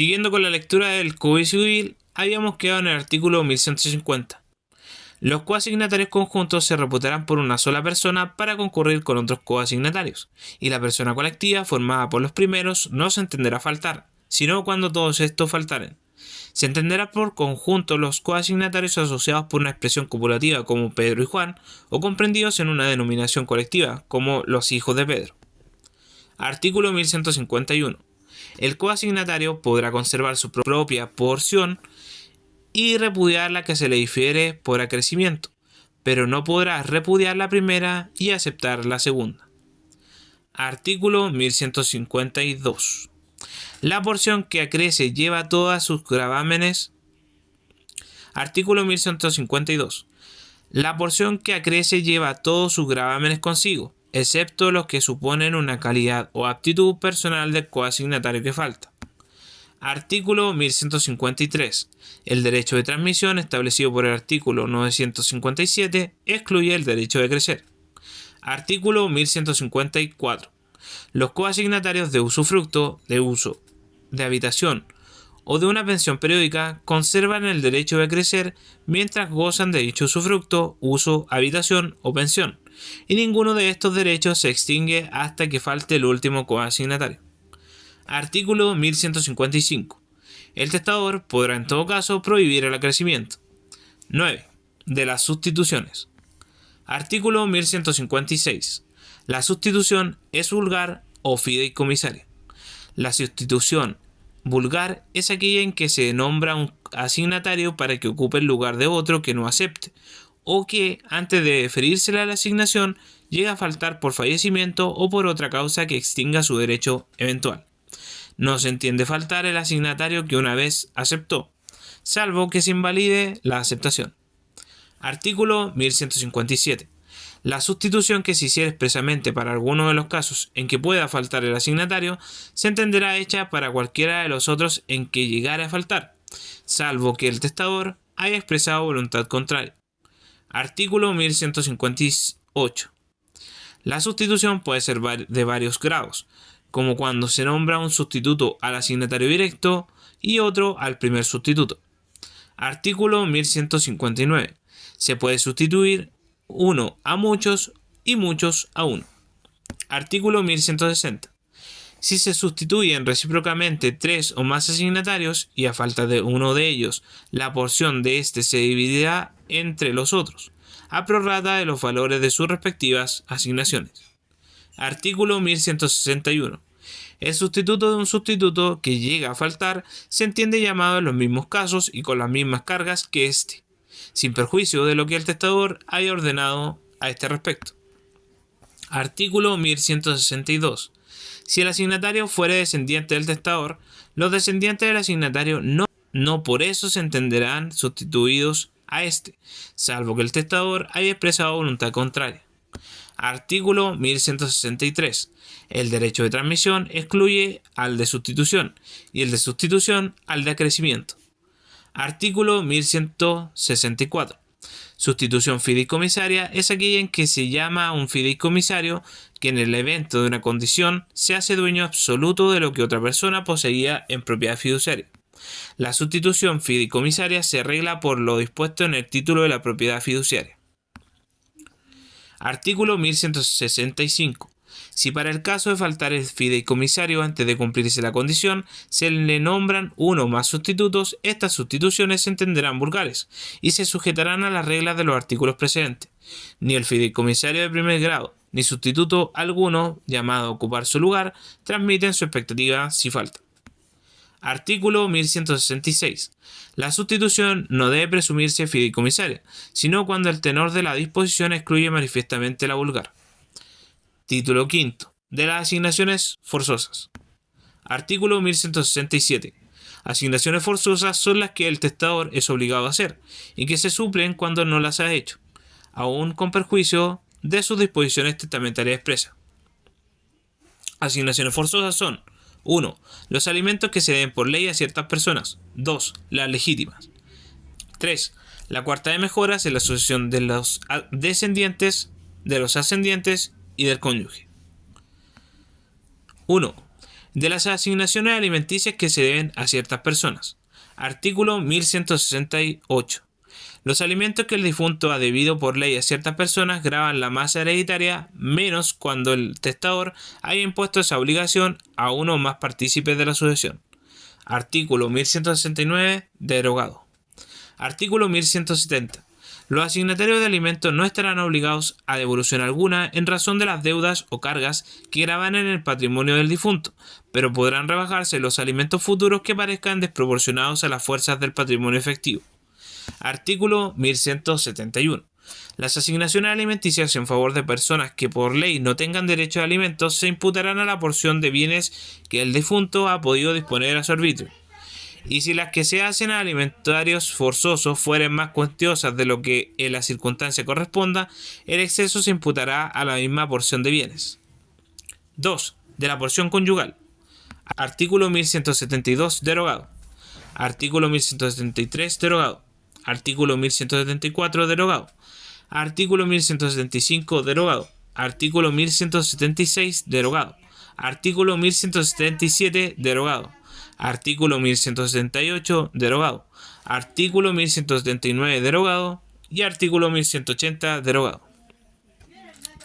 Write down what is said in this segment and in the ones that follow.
Siguiendo con la lectura del Código Civil, habíamos quedado en el artículo 1150. Los coasignatarios conjuntos se reputarán por una sola persona para concurrir con otros coasignatarios, y la persona colectiva formada por los primeros no se entenderá faltar, sino cuando todos estos faltaren. Se entenderá por conjunto los coasignatarios asociados por una expresión copulativa como Pedro y Juan, o comprendidos en una denominación colectiva como los hijos de Pedro. Artículo 1151. El coasignatario podrá conservar su propia porción y repudiar la que se le difiere por acrecimiento, pero no podrá repudiar la primera y aceptar la segunda. Artículo 1152. La porción que acrece lleva todas sus gravámenes. Artículo 1152. La porción que acrece lleva todos sus gravámenes consigo, excepto los que suponen una calidad o aptitud personal del coasignatario que falta. Artículo 1153. El derecho de transmisión establecido por el artículo 957 excluye el derecho de crecer. Artículo 1154. Los coasignatarios de usufructo, de uso, de habitación o de una pensión periódica conservan el derecho de crecer mientras gozan de dicho usufructo, uso, habitación o pensión, y ninguno de estos derechos se extingue hasta que falte el último coasignatario. Artículo 1155. El testador podrá en todo caso prohibir el acrecimiento. 9. De las sustituciones. Artículo 1156. La sustitución es vulgar o fideicomisaria. La sustitución vulgar es aquella en que se nombra un asignatario para que ocupe el lugar de otro que no acepte, o que, antes de deferírsele la asignación, llega a faltar por fallecimiento o por otra causa que extinga su derecho eventual. No se entiende faltar el asignatario que una vez aceptó, salvo que se invalide la aceptación. Artículo 1157. La sustitución que se hiciera expresamente para alguno de los casos en que pueda faltar el asignatario se entenderá hecha para cualquiera de los otros en que llegara a faltar, salvo que el testador haya expresado voluntad contraria. Artículo 1158. La sustitución puede ser de varios grados, como cuando se nombra un sustituto al asignatario directo y otro al primer sustituto. Artículo 1159. Se puede sustituir uno a muchos y muchos a uno. Artículo 1160. Si se sustituyen recíprocamente tres o más asignatarios y a falta de uno de ellos, la porción de éste se dividirá entre los otros, a prorrata de los valores de sus respectivas asignaciones. Artículo 1161. El sustituto de un sustituto que llega a faltar se entiende llamado en los mismos casos y con las mismas cargas que éste, sin perjuicio de lo que el testador haya ordenado a este respecto. Artículo 1162. Si el asignatario fuere descendiente del testador, los descendientes del asignatario no por eso se entenderán sustituidos a éste, salvo que el testador haya expresado voluntad contraria. Artículo 1163. El derecho de transmisión excluye al de sustitución y el de sustitución al de acrecimiento. Artículo 1164. Sustitución fideicomisaria es aquella en que se llama a un fideicomisario que en el evento de una condición se hace dueño absoluto de lo que otra persona poseía en propiedad fiduciaria. La sustitución fideicomisaria se arregla por lo dispuesto en el título de la propiedad fiduciaria. Artículo 1165. Si para el caso de faltar el fideicomisario antes de cumplirse la condición, se le nombran uno o más sustitutos, estas sustituciones se entenderán vulgares y se sujetarán a las reglas de los artículos precedentes. Ni el fideicomisario de primer grado, ni sustituto alguno, llamado a ocupar su lugar, transmiten su expectativa si falta. Artículo 1166. La sustitución no debe presumirse fideicomisaria, sino cuando el tenor de la disposición excluye manifiestamente la vulgar. Título quinto. De las asignaciones forzosas. Artículo 1167. Asignaciones forzosas son las que el testador es obligado a hacer y que se suplen cuando no las ha hecho, aun con perjuicio de sus disposiciones testamentarias expresas. Asignaciones forzosas son: 1. Los alimentos que se den por ley a ciertas personas. 2. Las legítimas. 3. La cuarta de mejoras en la sucesión de los descendientes, de los ascendientes y del cónyuge. 1. de las asignaciones alimenticias que se deben a ciertas personas. Artículo 1168. Los alimentos que el difunto ha debido por ley a ciertas personas gravan la masa hereditaria, menos cuando el testador haya impuesto esa obligación a uno o más partícipes de la sucesión. Artículo 1169. Derogado. Artículo 1170. Los asignatarios de alimentos no estarán obligados a devolución alguna en razón de las deudas o cargas que gravan en el patrimonio del difunto, pero podrán rebajarse los alimentos futuros que parezcan desproporcionados a las fuerzas del patrimonio efectivo. Artículo 1171. Las asignaciones alimenticias en favor de personas que por ley no tengan derecho a alimentos se imputarán a la porción de bienes que el difunto ha podido disponer a su arbitrio. Y si las que se hacen a alimentarios forzosos fueren más cuantiosas de lo que en la circunstancia corresponda, el exceso se imputará a la misma porción de bienes. 2. De la porción conyugal. Artículo 1172. Derogado. Artículo 1173. Derogado. Artículo 1174. Derogado. Artículo 1175. Derogado. Artículo 1176. Derogado. Artículo 1177. Derogado. Artículo 1178. Derogado. Artículo 1179. Derogado. Y artículo 1180. Derogado.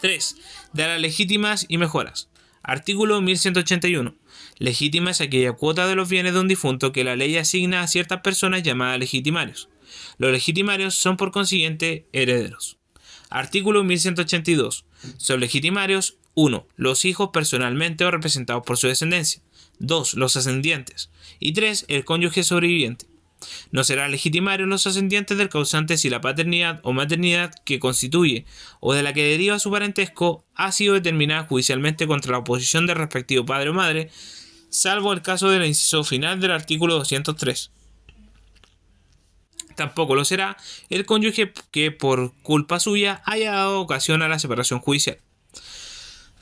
3. De las legítimas y mejoras. Artículo 1181. Legítima es aquella cuota de los bienes de un difunto que la ley asigna a ciertas personas llamadas legitimarios. Los legitimarios son por consiguiente herederos. Artículo 1182. Son legitimarios 1. Los hijos personalmente o representados por su descendencia. 2. Los ascendientes. Y 3. El cónyuge sobreviviente. No serán legitimarios los ascendientes del causante si la paternidad o maternidad que constituye o de la que deriva su parentesco ha sido determinada judicialmente contra la oposición del respectivo padre o madre, salvo el caso del inciso final del artículo 203. Tampoco lo será el cónyuge que por culpa suya haya dado ocasión a la separación judicial.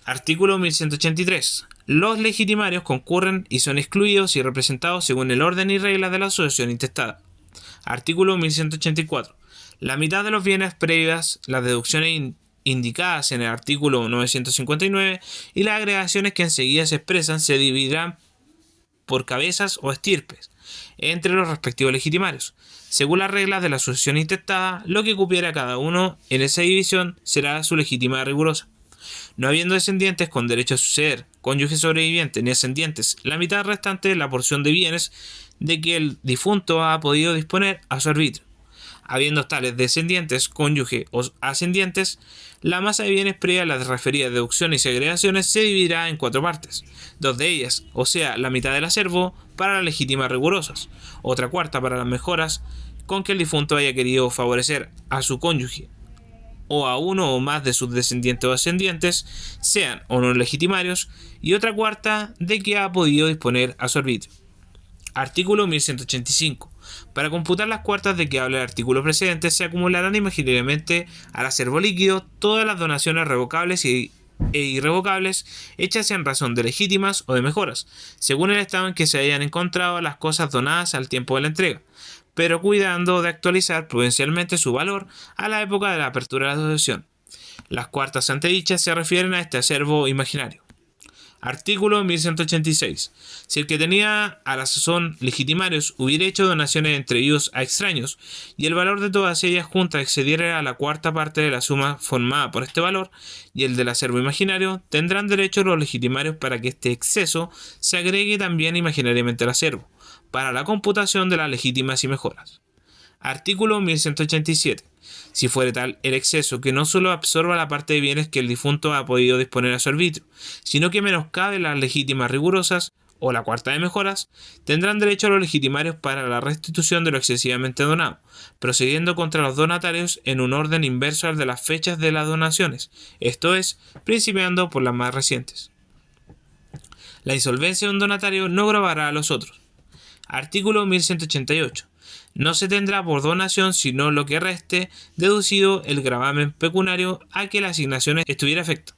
Artículo 1183. Los legitimarios concurren y son excluidos y representados según el orden y reglas de la asociación intestada. Artículo 1184. La mitad de los bienes previas, las deducciones indicadas en el artículo 959 y las agregaciones que enseguida se expresan se dividirán por cabezas o estirpes entre los respectivos legitimarios. Según las reglas de la asociación intestada, lo que cupiera cada uno en esa división será su legítima rigurosa. No habiendo descendientes con derecho a suceder, cónyuge sobreviviente ni ascendientes, la mitad restante es la porción de bienes de que el difunto ha podido disponer a su arbitrio. Habiendo tales descendientes, cónyuge o ascendientes, la masa de bienes previa a las referidas deducciones y agregaciones se dividirá en 4 partes, 2 de ellas, o sea, la mitad del acervo, para las legítimas rigurosas, otra cuarta para las mejoras con que el difunto haya querido favorecer a su cónyuge o a uno o más de sus descendientes o ascendientes, sean o no legitimarios, y otra cuarta de que ha podido disponer a su arbitrio. Artículo 1185. Para computar las cuartas de que habla el artículo precedente, se acumularán imaginariamente al acervo líquido todas las donaciones revocables e irrevocables hechas en razón de legítimas o de mejoras, según el estado en que se hayan encontrado las cosas donadas al tiempo de la entrega, pero cuidando de actualizar prudencialmente su valor a la época de la apertura de la asociación. Las cuartas antedichas se refieren a este acervo imaginario. Artículo 1186. Si el que tenía a la sazón legitimarios hubiera hecho donaciones entre ellos a extraños, y el valor de todas ellas juntas excediera a la cuarta parte de la suma formada por este valor, y el del acervo imaginario, tendrán derecho los legitimarios para que este exceso se agregue también imaginariamente al acervo, para la computación de las legítimas y mejoras. Artículo 1187. Si fuere tal el exceso que no solo absorba la parte de bienes que el difunto ha podido disponer a su arbitrio, sino que menoscabe las legítimas rigurosas o la cuarta de mejoras, tendrán derecho a los legitimarios para la restitución de lo excesivamente donado, procediendo contra los donatarios en un orden inverso al de las fechas de las donaciones, esto es, principiando por las más recientes. La insolvencia de un donatario no gravará a los otros. Artículo 1188. No se tendrá por donación sino lo que reste, deducido el gravamen pecuniario a que la asignación estuviera afecta.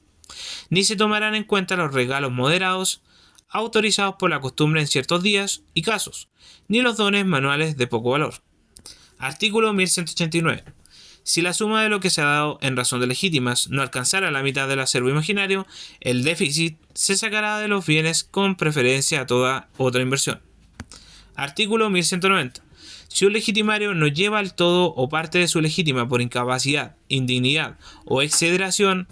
Ni se tomarán en cuenta los regalos moderados, autorizados por la costumbre en ciertos días y casos, ni los dones manuales de poco valor. Artículo 1189. Si la suma de lo que se ha dado en razón de legítimas no alcanzara la mitad del acervo imaginario, el déficit se sacará de los bienes con preferencia a toda otra inversión. Artículo 1190. Si un legitimario no lleva el todo o parte de su legítima por incapacidad, indignidad o exederación,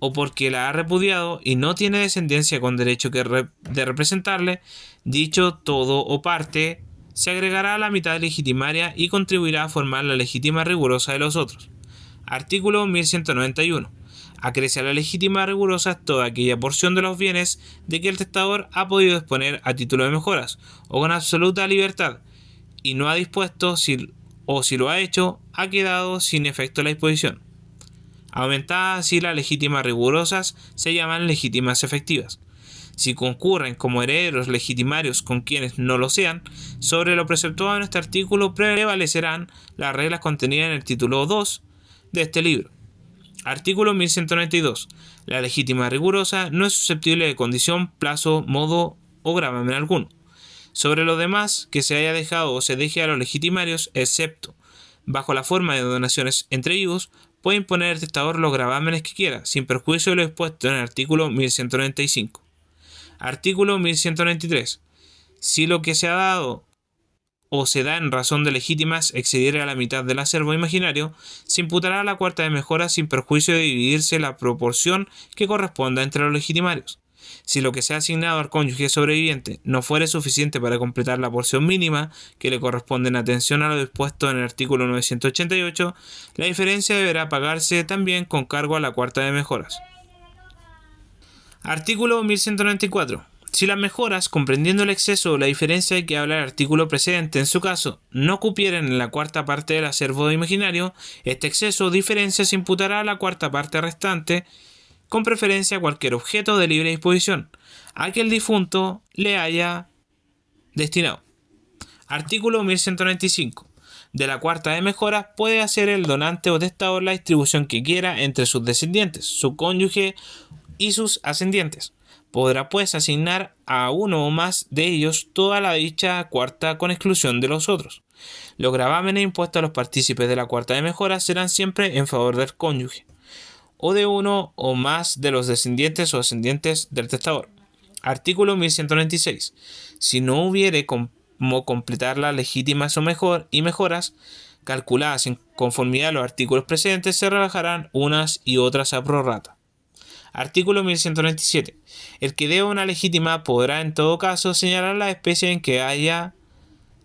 o porque la ha repudiado y no tiene descendencia con derecho de representarle, dicho todo o parte se agregará a la mitad legitimaria y contribuirá a formar la legítima rigurosa de los otros. Artículo 1191. Acrece a la legítima rigurosa toda aquella porción de los bienes de que el testador ha podido disponer a título de mejoras o con absoluta libertad, y no ha dispuesto si lo ha hecho, ha quedado sin efecto la disposición. Aumentadas así las legítimas rigurosas se llaman legítimas efectivas. Si concurren como herederos legitimarios con quienes no lo sean, sobre lo preceptuado en este artículo prevalecerán las reglas contenidas en el título 2 de este libro. Artículo 1192. La legítima rigurosa no es susceptible de condición, plazo, modo o gravamen alguno sobre lo demás que se haya dejado o se deje a los legitimarios, excepto bajo la forma de donaciones entre vivos, puede imponer el testador los gravámenes que quiera, sin perjuicio de lo expuesto en el artículo 1195. Artículo 1193. Si lo que se ha dado o se da en razón de legítimas excediere a la mitad del acervo imaginario, se imputará a la cuarta de mejora sin perjuicio de dividirse la proporción que corresponda entre los legitimarios. Si lo que se ha asignado al cónyuge sobreviviente no fuere suficiente para completar la porción mínima que le corresponde en atención a lo dispuesto en el artículo 988, la diferencia deberá pagarse también con cargo a la cuarta de mejoras. Artículo 1194. Si las mejoras, comprendiendo el exceso o la diferencia de que habla el artículo precedente en su caso, no cupieren en la cuarta parte del acervo imaginario, este exceso o diferencia se imputará a la cuarta parte restante, con preferencia a cualquier objeto de libre disposición a que el difunto le haya destinado. Artículo 1195. De la cuarta de mejoras puede hacer el donante o testador la distribución que quiera entre sus descendientes, su cónyuge y sus ascendientes. Podrá pues asignar a uno o más de ellos toda la dicha cuarta con exclusión de los otros. Los gravámenes impuestos a los partícipes de la cuarta de mejoras serán siempre en favor del cónyuge o de uno o más de los descendientes o ascendientes del testador. Artículo 1196. Si no hubiere como completar las legítimas o mejoras calculadas en conformidad a los artículos precedentes, se rebajarán unas y otras a prorrata. Artículo 1197. El que deba una legítima podrá en todo caso señalar la especie en que haya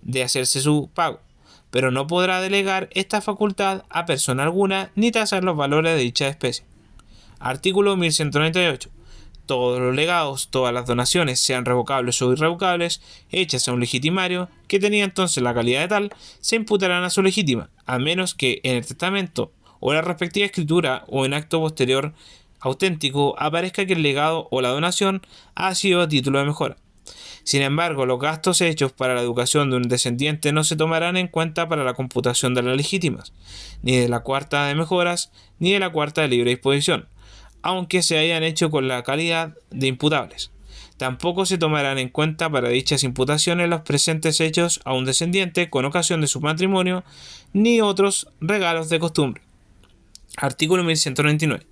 de hacerse su pago, pero no podrá delegar esta facultad a persona alguna ni tasar los valores de dicha especie. Artículo 1198. Todos los legados, todas las donaciones, sean revocables o irrevocables, hechas a un legitimario, que tenía entonces la calidad de tal, se imputarán a su legítima, a menos que en el testamento o la respectiva escritura o en acto posterior auténtico aparezca que el legado o la donación ha sido a título de mejora. Sin embargo, los gastos hechos para la educación de un descendiente no se tomarán en cuenta para la computación de las legítimas, ni de la cuarta de mejoras, ni de la cuarta de libre disposición, aunque se hayan hecho con la calidad de imputables. Tampoco se tomarán en cuenta para dichas imputaciones los presentes hechos a un descendiente con ocasión de su matrimonio, ni otros regalos de costumbre. Artículo 1199.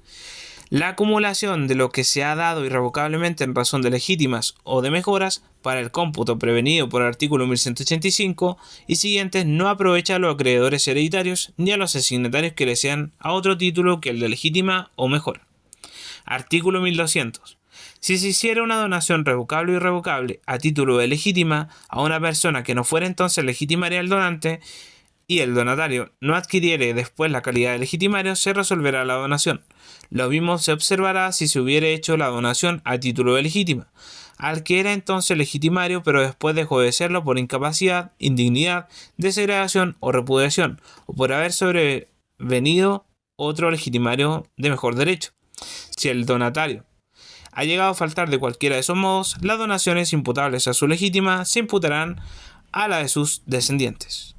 La acumulación de lo que se ha dado irrevocablemente en razón de legítimas o de mejoras para el cómputo prevenido por el artículo 1185 y siguientes no aprovecha a los acreedores hereditarios ni a los asignatarios que le sean a otro título que el de legítima o mejora. Artículo 1200. Si se hiciera una donación revocable o irrevocable a título de legítima a una persona que no fuera entonces legitimaria del donante y el donatario no adquiriere después la calidad de legitimario, se resolverá la donación. Lo mismo se observará si se hubiera hecho la donación a título de legítima al que era entonces legitimario pero después dejó de serlo por incapacidad, indignidad, degradación o repudiación, o por haber sobrevenido otro legitimario de mejor derecho. Si el donatario ha llegado a faltar de cualquiera de esos modos, las donaciones imputables a su legítima se imputarán a la de sus descendientes.